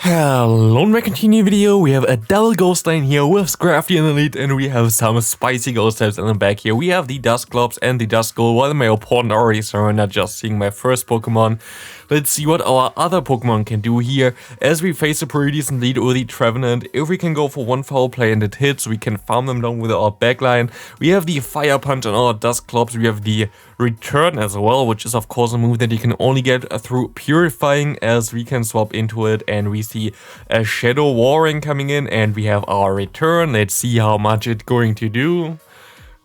Hello, in my continuing video, we have a double ghost line here with Scrafty and Elite, and we have some spicy ghost types in the back here. We have the Dusknoir and the Dusclops. While my opponent already surrendered, just seeing my first Pokemon. Let's see what our other Pokemon can do here, as we face a pretty decent lead with the Trevenant. If we can go for one foul play and it hits, we can farm them down with our backline. We have the Fire Punch on our Dusknoir. We have the Return as well, which is of course a move that you can only get through Purifying, as we can swap into it, and we see a Shadow Warring coming in, and we have our Return. Let's see how much it's going to do.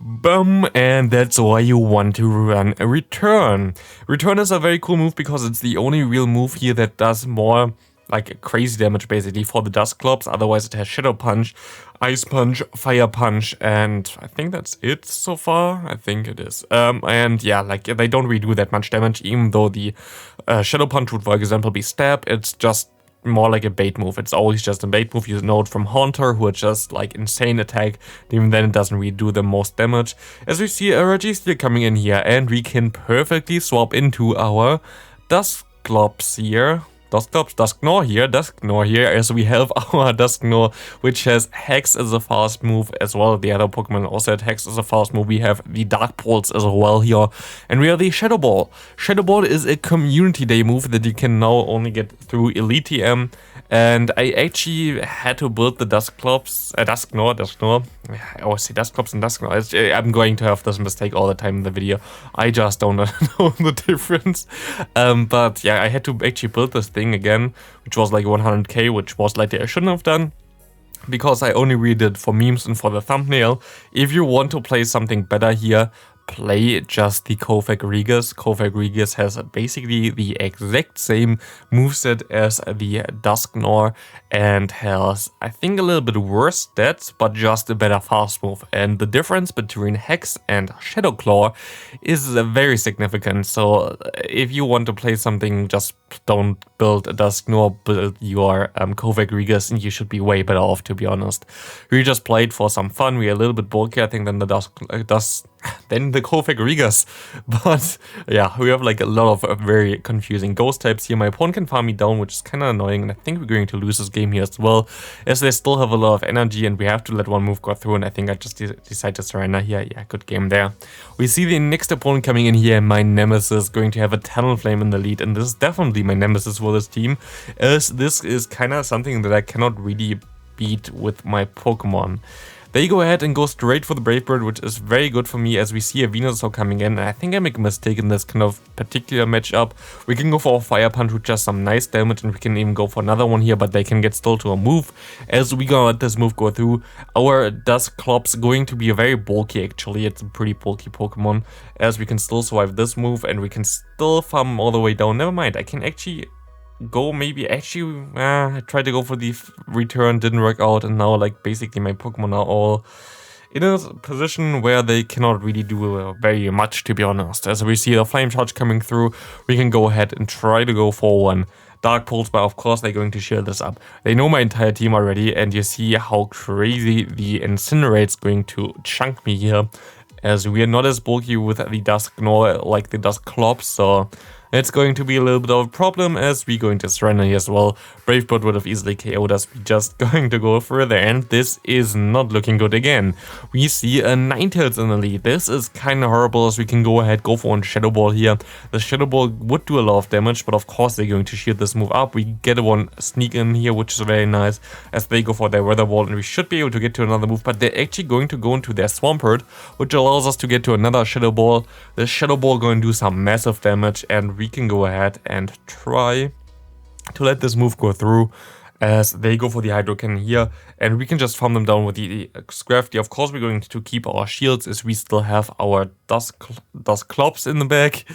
Boom, and that's why you want to run a Return. Return is a very cool move because it's the only real move here that does more like crazy damage basically for the Dusknoir. Otherwise it has Shadow Punch, Ice Punch, Fire Punch, and I think that's it so far. I think it is. And yeah, like they don't really do that much damage, even though the Shadow Punch would, for example, be Stab. It's just more like a bait move. It's always just a bait move. You know it from Haunter, who are just like insane attack. Even then it doesn't really do the most damage. As we see a Registeel coming in here, and we can perfectly swap into our Dusknoir here. Dusknoir here, as we have our Dusknoir, which has Hex as a fast move as well. The other Pokemon also had Hex as a fast move. We have the Dark Pulse as well here, and we have the Shadow Ball. Shadow Ball is a Community Day move that you can now only get through Elite TM, and I actually had to build the Dusknoir. I always say Dusknoir and Dusknoir. I'm going to have this mistake all the time in the video. I just don't know the difference. But yeah, I had to actually build this thing again, which was like 100k, which was like I shouldn't have done, because I only read it for memes and for the thumbnail. If you want to play something better here, play just the Kaiwei Chang. Kaiwei Chang has basically the exact same moveset as the Dusknoir, and has, I think, a little bit worse stats, but just a better fast move. And the difference between Hex and Shadow Claw is very significant. So if you want to play something, just don't build a Dusknoir, build your Kaiwei Chang, and you should be way better off, to be honest. We just played for some fun. We're a little bit bulkier, I think, than the Kaiwei Chang. But yeah, we have like a lot of very confusing ghost types here. My opponent can farm me down, which is kind of annoying, and I think we're going to lose this game here as well, as they still have a lot of energy and we have to let one move go through, and I think I just decide to surrender here. Yeah, good game there. We see the next opponent coming in here, my nemesis, going to have a Talonflame in the lead, and this is definitely my nemesis for this team, as this is kind of something that I cannot really beat with my Pokemon. They go ahead and go straight for the Brave Bird, which is very good for me, as we see a Venusaur coming in. And I think I make a mistake in this kind of particular matchup. We can go for a Fire Punch with just some nice damage, and we can even go for another one here, but they can get still to a move, as we gonna let this move go through. Our Dusknoir going to be very bulky, actually. It's a pretty bulky Pokemon, as we can still survive this move, and we can still farm all the way down. Never mind, I can actually go I tried to go for the Return, didn't work out, and now like basically my Pokemon are all in a position where they cannot really do very much, to be honest. As we see the Flame Charge coming through, we can go ahead and try to go for one Dark Pulse, but of course they're going to shield this up. They know my entire team already, and you see how crazy the Incinerate's going to chunk me here, as we are not as bulky with the Dusknoir like the Dusknoir, so it's going to be a little bit of a problem, as we're going to surrender here as well. Brave Bird would have easily KO'd us. We're just going to go further, and this is not looking good again. We see a Ninetales in the lead. This is kind of horrible, as we can go ahead, go for one Shadow Ball here. The Shadow Ball would do a lot of damage, but of course they're going to shield this move up. We get one Sneak in here, which is very nice, as they go for their Weather Ball, and we should be able to get to another move, but they're actually going to go into their Swampert, which allows us to get to another Shadow Ball. The Shadow Ball going to do some massive damage, and we can go ahead and try to let this move go through, as they go for the Hydro Cannon here, and we can just farm them down with the Scrafty. Of course we're going to keep our shields, as we still have our Dusknoir in the back,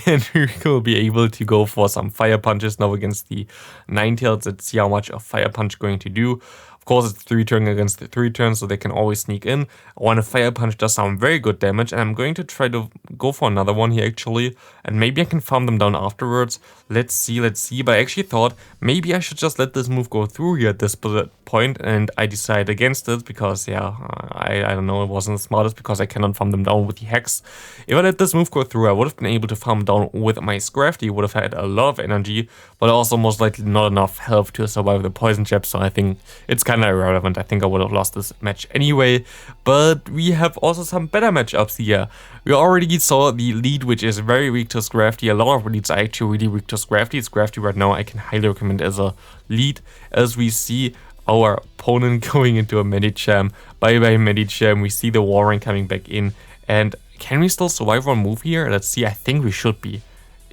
and we will be able to go for some Fire Punches now against the Ninetales. Let's see how much a Fire Punch going to do. Of course, it's 3 turn against the 3 turns, so they can always sneak in. One Fire Punch does some very good damage, and I'm going to try to go for another one here actually, and maybe I can farm them down afterwards. Let's see, but I actually thought maybe I should just let this move go through here at this point, and I decided against it because, yeah, I don't know, it wasn't the smartest because I cannot farm them down with the Hex. If I let this move go through, I would have been able to farm down with my Scrafty, would have had a lot of energy, but also most likely not enough health to survive the Poison Jab, so I think it's kind of irrelevant. I think I would have lost this match anyway, but we have also some better matchups here. We already saw the lead, which is very weak to Scrafty. A lot of leads are actually really weak to Scrafty. Scrafty right now I can highly recommend as a lead, as we see our opponent going into a Medicham. Bye bye Medicham. We see the Warren coming back in, and can we still survive one move here? Let's see. I think we should be.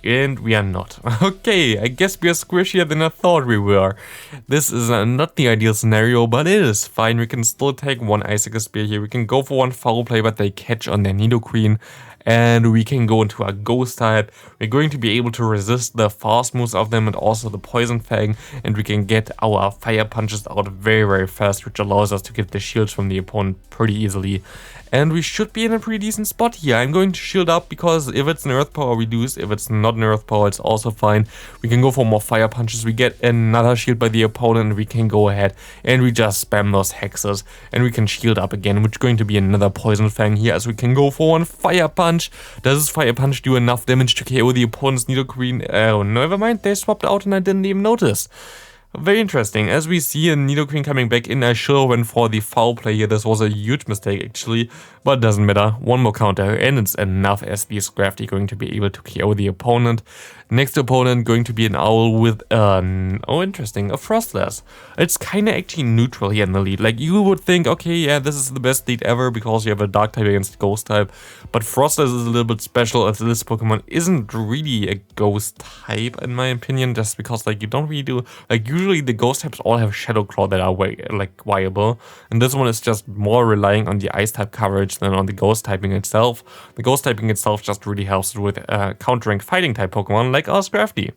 And we are not. Okay, I guess we are squishier than I thought we were. This is not the ideal scenario, but it is fine. We can still take one Icicle Spear here. We can go for one foul play, but they catch on their Nidoqueen. And we can go into a Ghost type. We're going to be able to resist the fast moves of them and also the Poison Fang. And we can get our Fire Punches out very, very fast, which allows us to get the shields from the opponent pretty easily. And we should be in a pretty decent spot here. I'm going to shield up because if it's an Earth Power, we lose. If it's not an Earth Power, it's also fine. We can go for more Fire Punches. We get another shield by the opponent. We can go ahead and we just spam those Hexes. And we can shield up again, which is going to be another Poison Fang here, as we can go for one Fire Punch. Does this Fire Punch do enough damage to KO the opponent's Nidoqueen? Oh, never mind. They swapped out and I didn't even notice. Very interesting. As we see a Nidoqueen coming back in, I sure went for the foul play here. This was a huge mistake actually, but it doesn't matter. One more counter and it's enough, as the Scrafty going to be able to KO the opponent. Next opponent going to be an Owl with oh interesting, a Frostless. It's kinda actually neutral here in the lead. Like, you would think, okay, yeah, this is the best lead ever because you have a Dark type against Ghost type, but Frostless is a little bit special as this Pokemon isn't really a Ghost type in my opinion, just because like you don't really do, like usually the Ghost types all have Shadow Claw that are viable, and this one is just more relying on the Ice type coverage than on the Ghost typing itself. The Ghost typing itself just really helps with countering Fighting type Pokemon like our Scrafty.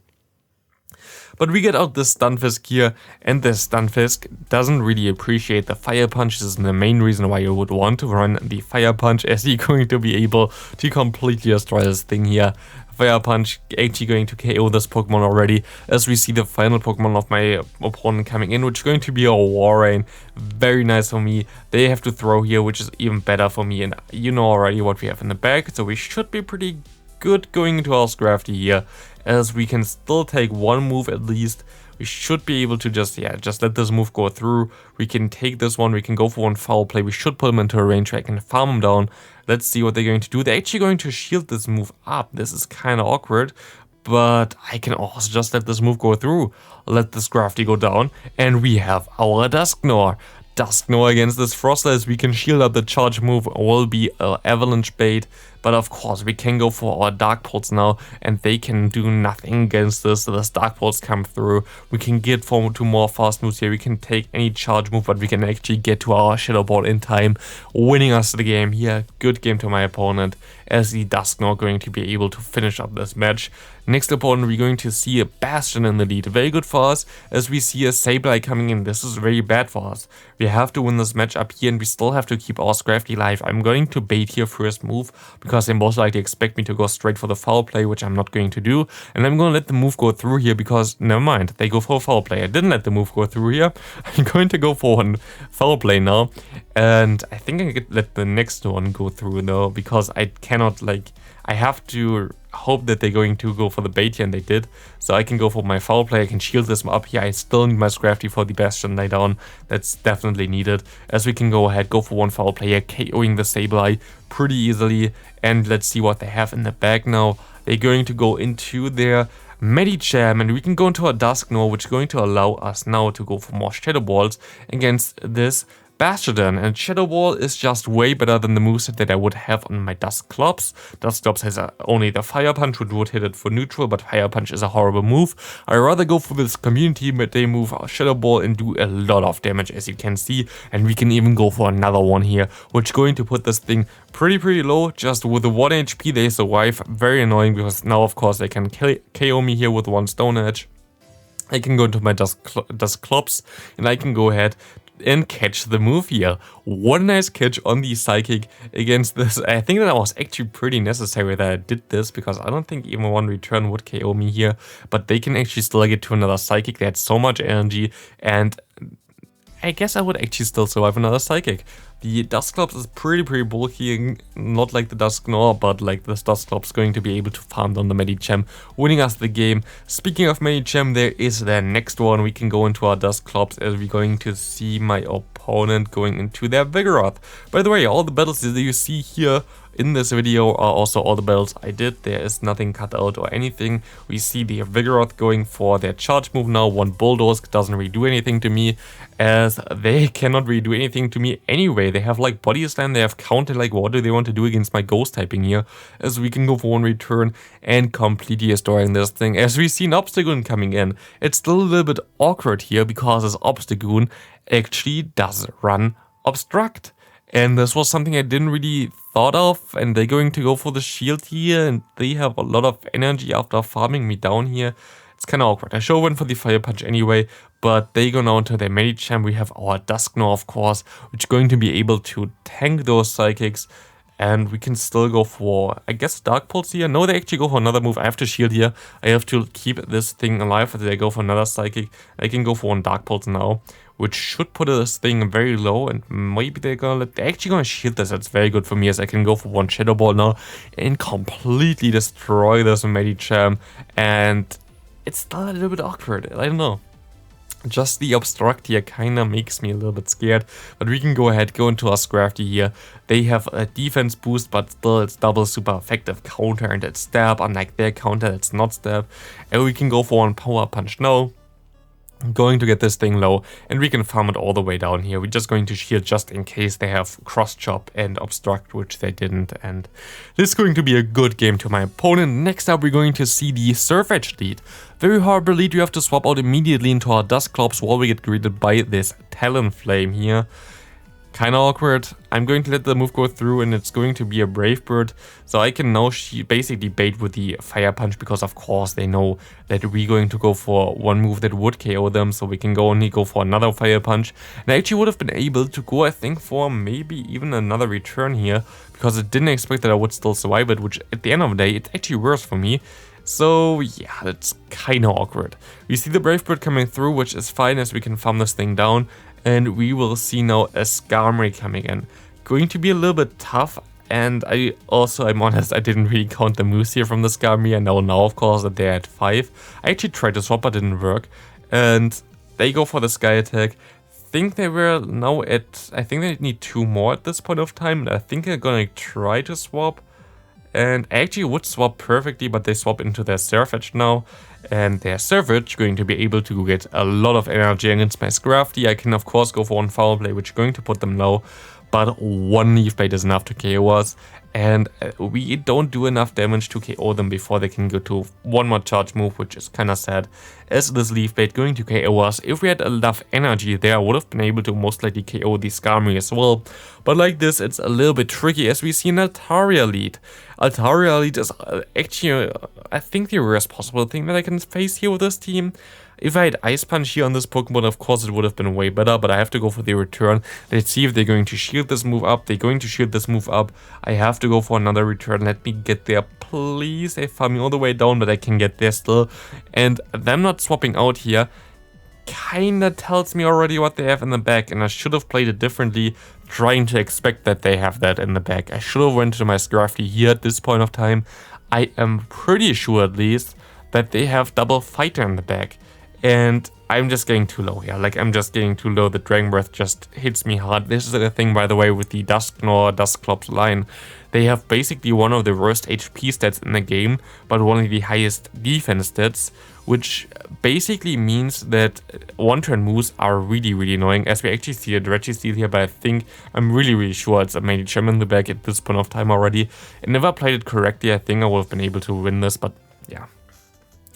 But we get out the Stunfisk here, and the Stunfisk doesn't really appreciate the Fire Punch. This is the main reason why you would want to run the Fire Punch, as you're going to be able to completely destroy this thing here. Fire Punch actually going to KO this Pokemon already, as we see the final Pokemon of my opponent coming in, which is going to be a Warren. Very nice for me. They have to throw here, which is even better for me, and you know already what we have in the back, so we should be pretty good going into our Scrafty here, as we can still take one move at least. We should be able to just let this move go through. We can take this one, we can go for one foul play. We should put them into a range where I can farm them down. Let's see what they're going to do. They're actually going to shield this move up. This is kind of awkward, but I can also just let this move go through. Let the Scrafty go down, and we have our Dusknoir. Dusknoir against this Frostless. We can shield up. The charge move will be Avalanche bait, but of course we can go for our Dark Pulse now, and they can do nothing against this. So this Dark Pulse come through. We can get forward to more fast moves here. We can take any charge move, but we can actually get to our Shadow Ball in time, winning us the game here. Good game to my opponent, as the Dusknoir going to be able to finish up this match. Next opponent, we're going to see a Bastion in the lead. Very good for us, as we see a Sableye coming in. This is very bad for us. We have to win this match up here, and we still have to keep our Scrafty alive. I'm going to bait here first move, because they most likely expect me to go straight for the foul play, which I'm not going to do. And I'm going to let the move go through here, because, never mind, they go for a foul play. I didn't let the move go through here. I'm going to go for one foul play now. And I think I could let the next one go through, though, because I cannot, like, I have to hope that they're going to go for the bait here, and they did. So I can go for my foul play. I can shield this up here. I still need my Scrafty for the Bastion lay down. That's definitely needed, as we can go ahead, go for one foul play here, KOing the Sableye pretty easily. And let's see what they have in the bag now. They're going to go into their Medicham, and we can go into a Dusknoir, which is going to allow us now to go for more Shadow Balls against this Bastion, and Shadow Ball is just way better than the moveset that I would have on my Duskclops. Duskclops has only the Fire Punch, which would hit it for neutral, but Fire Punch is a horrible move. I rather go for this community, but they move Shadow Ball and do a lot of damage, as you can see, and we can even go for another one here, which is going to put this thing pretty low. Just with the 1 HP they survive. Very annoying, because now of course they can KO me here with one Stone Edge. I can go into my Duskclops, and I can go ahead and catch the move here. One nice catch on the Psychic against this. I think that was actually pretty necessary that I did this, because I don't think even one return would KO me here. But they can actually still get to another Psychic. They had so much energy, and I guess I would actually still survive another Psychic. The Dusclops is pretty bulky, not like the Dusknoir, but like this Dusclops going to be able to farm down the Medicham, winning us the game. Speaking of Medicham, there is the next one. We can go into our Dusclops as we're going to see my opponent going into their Vigoroth. By the way, all the battles that you see here in this video are also all the battles I did. There is nothing cut out or anything. We see the Vigoroth going for their charge move now. One Bulldoze doesn't really do anything to me, as they cannot really do anything to me anyway. They have like Body Slam, they have Counter, like what do they want to do against my Ghost typing here? As we can go for one return and completely destroying this thing. As we see an Obstagoon coming in, it's still a little bit awkward here because this Obstagoon actually does run Obstruct. And this was something I didn't really thought of, and they're going to go for the shield here, and they have a lot of energy after farming me down here. It's kind of awkward. I sure went for the Fire Punch anyway, but they go now into their Medicham. We have our Dusknoir, of course, which is going to be able to tank those Psychics, and we can still go for, I guess, Dark Pulse here. No, they actually go for another move. I have to shield here. I have to keep this thing alive. They go for another Psychic. I can go for one Dark Pulse now, which should put this thing very low, and maybe they're actually gonna shield this. That's very good for me, as I can go for one Shadow Ball now and completely destroy this Medicham. And it's still a little bit awkward. I don't know. Just the Obstruct here kind of makes me a little bit scared, but we can go ahead, go into our Scrafty here. They have a defense boost, but still it's double super effective counter, and it's stab, unlike their counter, it's not stab. And we can go for one Power Punch now. Going to get this thing low, and we can farm it all the way down here. We're just going to shield just in case they have Cross Chop and Obstruct, which they didn't, and this is going to be a good game to my opponent. Next up, we're going to see the Surf Edge lead. Very horrible lead. We have to swap out immediately into our Dusclops while we get greeted by this Talonflame here. Kind of awkward. I'm going to let the move go through, and it's going to be a Brave Bird. So I can now basically bait with the Fire Punch, because of course they know that we're going to go for one move that would KO them. So we can only go for another Fire Punch. And I actually would have been able to go, I think, for maybe even another return here, because I didn't expect that I would still survive it, which at the end of the day, it's actually worse for me. So yeah, that's kind of awkward. We see the Brave Bird coming through, which is fine, as we can farm this thing down. And we will see now a Skarmory coming in. Going to be a little bit tough, and I'm honest, I didn't really count the moves here from the Skarmory. I know now, of course, that they're at 5. I actually tried to swap, but it didn't work. And they go for the Sky Attack. Think they were now at, I think they need 2 more at this point of time. I think they're gonna try to swap. And I actually would swap perfectly, but they swap into their Surf Edge now. And their Surf Edge going to be able to get a lot of energy against my Scrafty. I can of course go for one Foul Play, which is going to put them low. But one Leaf Blade is enough to KO us. And we don't do enough damage to KO them before they can go to one more charge move, which is kind of sad. As this Leaf Blade going to KO us, if we had enough energy there, I would have been able to most likely KO the Skarmory as well. But like this, it's a little bit tricky, as we see an Altaria lead. Altaria lead is actually, I think, the worst possible thing that I can face here with this team. If I had Ice Punch here on this Pokemon, of course it would have been way better, but I have to go for the return. Let's see if they're going to shield this move up. They're going to shield this move up. I have to go for another return. Let me get there, please. They farm me all the way down, but I can get there still. And them not swapping out here kinda tells me already what they have in the back, and I should have played it differently, trying to expect that they have that in the back. I should have went to my Scrafty here at this point of time. I am pretty sure, at least, that they have double Fighter in the back. And I'm just getting too low here. Like, I'm just getting too low. The Dragon Breath just hits me hard. This is the thing, by the way, with the Dusknoir, Dusclops line. They have basically one of the worst HP stats in the game, but one of the highest defense stats, which basically means that one-turn moves are really, really annoying. As we actually see a Registeel here, but I'm really sure it's a Medicham in the back at this point of time already. And if I played it correctly, I think I would have been able to win this, but yeah.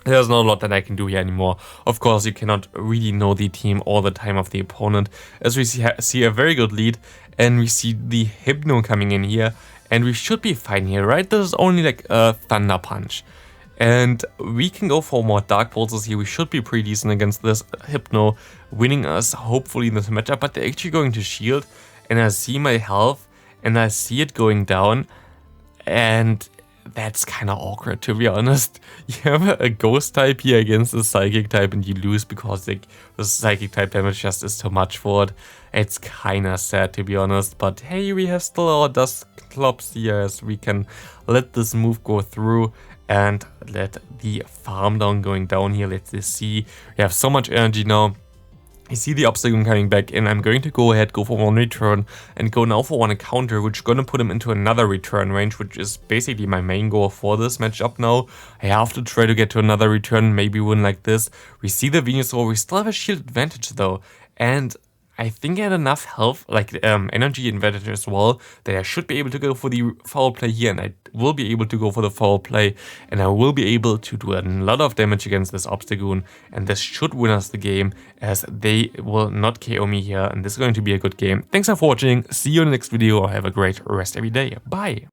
There's not a lot that I can do here anymore. Of course, you cannot really know the team all the time of the opponent. As we see a very good lead, and we see the Hypno coming in here, and we should be fine here, right? This is only like a Thunder Punch. And we can go for more Dark Pulses here. We should be pretty decent against this Hypno, winning us hopefully in this matchup. But they're actually going to shield, and I see my health, and I see it going down. And that's kind of awkward, to be honest. You have a Ghost type here against a Psychic type, and you lose because the Psychic type damage just is too much for it. It's kind of sad, to be honest. But hey, we have still our Dusknoir here, as we can let this move go through and let the farm down going down here. Let's just see. We have so much energy now. I see the Obstacle coming back, and I'm going to go ahead, go for one return, and go now for one encounter, which is going to put him into another return range, which is basically my main goal for this matchup now. I have to try to get to another return, maybe win like this. We see the Venusaur, we still have a shield advantage though, and I think I had enough health, like energy advantage as well, that I should be able to go for the foul play here, and I will be able to go for the foul play, and I will be able to do a lot of damage against this Obstagoon, and this should win us the game, as they will not KO me here, and this is going to be a good game. Thanks for watching, see you in the next video, have a great rest every day, bye!